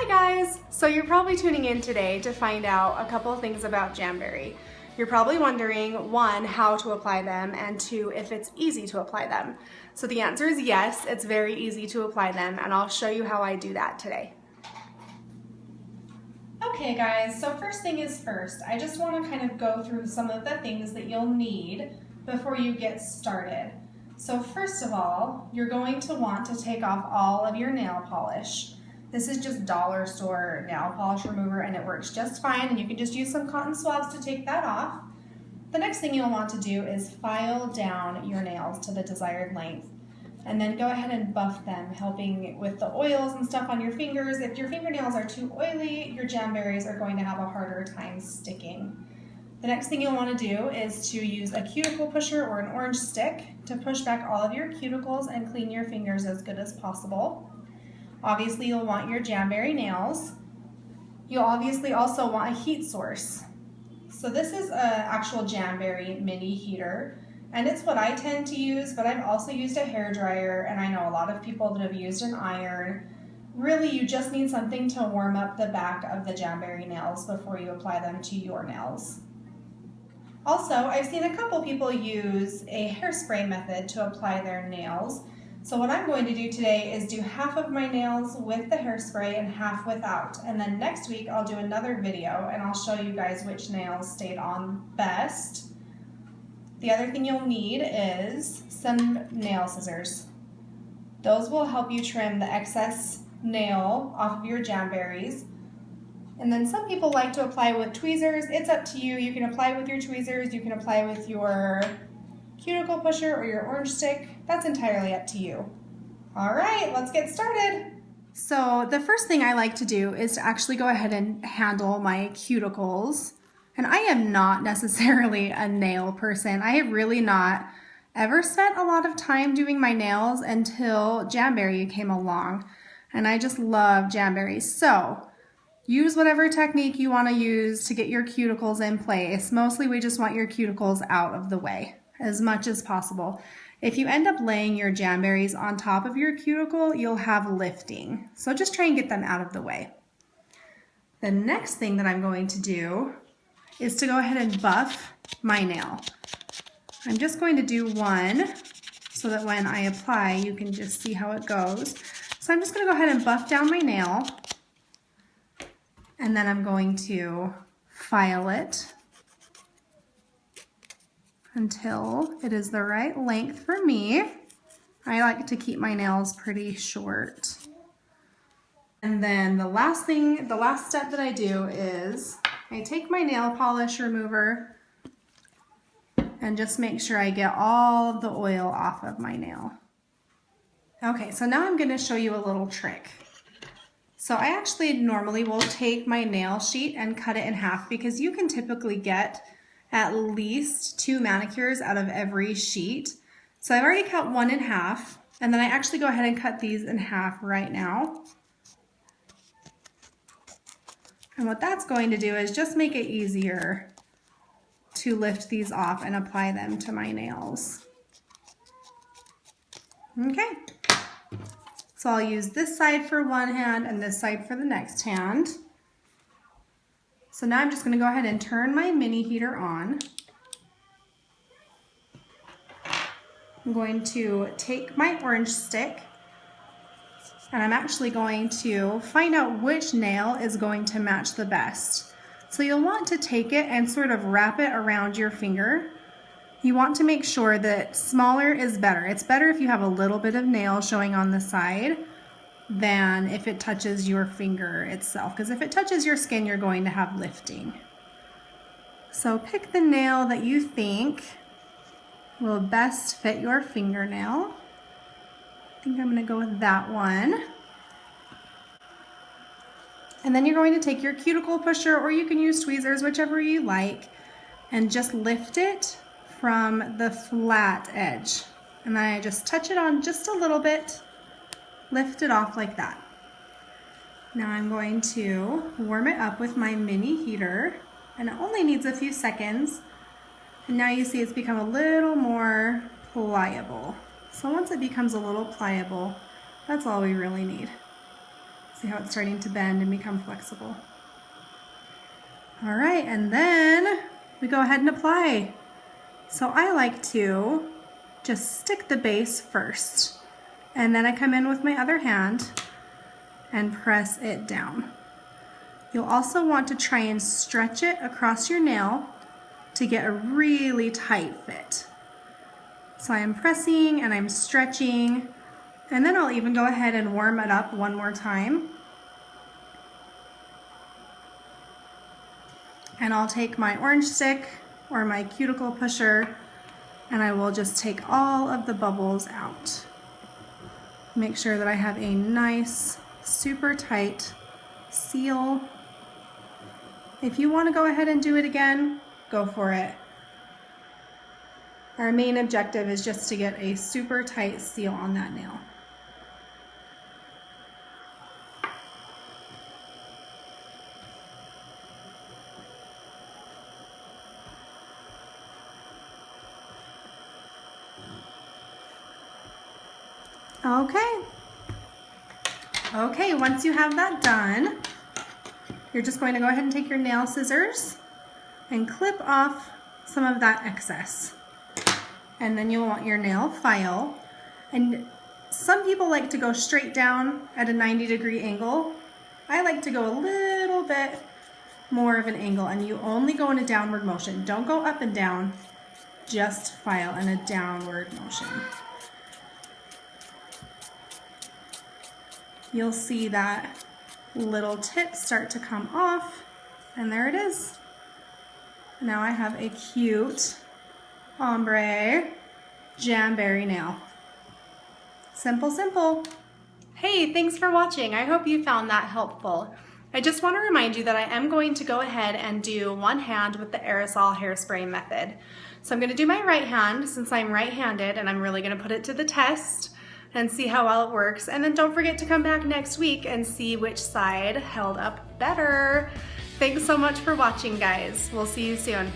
Hi guys! So you're probably tuning in today to find out a couple of things about Jamberry. You're probably wondering, one, how to apply them, and two, if it's easy to apply them. So the answer is yes, it's very easy to apply them, and I'll show you how I do that today. Okay guys, so first thing is first, I just want to kind of go through some of the things that you'll need before you get started. So first of all, you're going to want to take off all of your nail polish. This is just dollar store nail polish remover and it works just fine, and you can just use some cotton swabs to take that off. The next thing you'll want to do is file down your nails to the desired length and then go ahead and buff them, helping with the oils and stuff on your fingers. If your fingernails are too oily, your Jamberries are going to have a harder time sticking. The next thing you'll want to do is to use a cuticle pusher or an orange stick to push back all of your cuticles and clean your fingers as good as possible. Obviously, you'll want your Jamberry nails. You'll obviously also want a heat source. So this is an actual Jamberry mini heater, and it's what I tend to use, but I've also used a hairdryer, and I know a lot of people that have used an iron. Really, you just need something to warm up the back of the Jamberry nails before you apply them to your nails. Also, I've seen a couple people use a hairspray method to apply their nails. So what I'm going to do today is do half of my nails with the hairspray and half without. And then next week I'll do another video and I'll show you guys which nails stayed on best. The other thing you'll need is some nail scissors. Those will help you trim the excess nail off of your Jamberries. And then some people like to apply with tweezers. It's up to you. You can apply with your tweezers, you can apply with your cuticle pusher or your orange stick. That's entirely up to you. All right, let's get started. So the first thing I like to do is to actually go ahead and handle my cuticles. And I am not necessarily a nail person. I have really not ever spent a lot of time doing my nails until Jamberry came along. And I just love Jamberry. So use whatever technique you want to use to get your cuticles in place. Mostly we just want your cuticles out of the way as much as possible. If you end up laying your Jamberries on top of your cuticle, you'll have lifting. So just try and get them out of the way. The next thing that I'm going to do is to go ahead and buff my nail. I'm just going to do one so that when I apply, you can just see how it goes. So I'm just going to go ahead and buff down my nail, and then I'm going to file it until it is the right length for me. I like to keep my nails pretty short. And then the last step that I do is I take my nail polish remover and just make sure I get all of the oil off of my nail. Okay, so now I'm going to show you a little trick. So I actually normally will take my nail sheet and cut it in half because you can typically get at least 2 manicures out of every sheet. So I've already cut one in half, and then I actually go ahead and cut these in half right now. And what that's going to do is just make it easier to lift these off and apply them to my nails. Okay. So I'll use this side for one hand and this side for the next hand. So now I'm just going to go ahead and turn my mini heater on. I'm going to take my orange stick and I'm actually going to find out which nail is going to match the best. So you'll want to take it and sort of wrap it around your finger. You want to make sure that smaller is better. It's better if you have a little bit of nail showing on the side than if it touches your finger itself, because if it touches your skin, you're going to have lifting. So pick the nail that you think will best fit your fingernail. I think I'm going to go with that one. And then you're going to take your cuticle pusher, or you can use tweezers, whichever you like, and just lift it from the flat edge. And then I just touch it on just a little bit, lift it off like that. Now I'm going to warm it up with my mini heater, and it only needs a few seconds. And now you see it's become a little more pliable. So once it becomes a little pliable, that's all we really need. See how it's starting to bend and become flexible. All right, and then we go ahead and apply. So I like to just stick the base first, and then I come in with my other hand and press it down. You'll also want to try and stretch it across your nail to get a really tight fit. So I'm pressing and I'm stretching, and then I'll even go ahead and warm it up one more time. And I'll take my orange stick or my cuticle pusher, and I will just take all of the bubbles out. Make sure that I have a nice, super tight seal. If you want to go ahead and do it again, go for it. Our main objective is just to get a super tight seal on that nail. Okay, once you have that done, you're just going to go ahead and take your nail scissors and clip off some of that excess. And then you'll want your nail file. And some people like to go straight down at a 90-degree angle. I like to go a little bit more of an angle, and you only go in a downward motion. Don't go up and down, just file in a downward motion. You'll see that little tip start to come off, and there it is. Now I have a cute ombre Jamberry nail. Simple, simple. Hey, thanks for watching. I hope you found that helpful. I just want to remind you that I am going to go ahead and do one hand with the aerosol hairspray method. So I'm going to do my right hand since I'm right-handed, and I'm really going to put it to the test and see how well it works. And then don't forget to come back next week and see which side held up better. Thanks so much for watching, guys. We'll see you soon.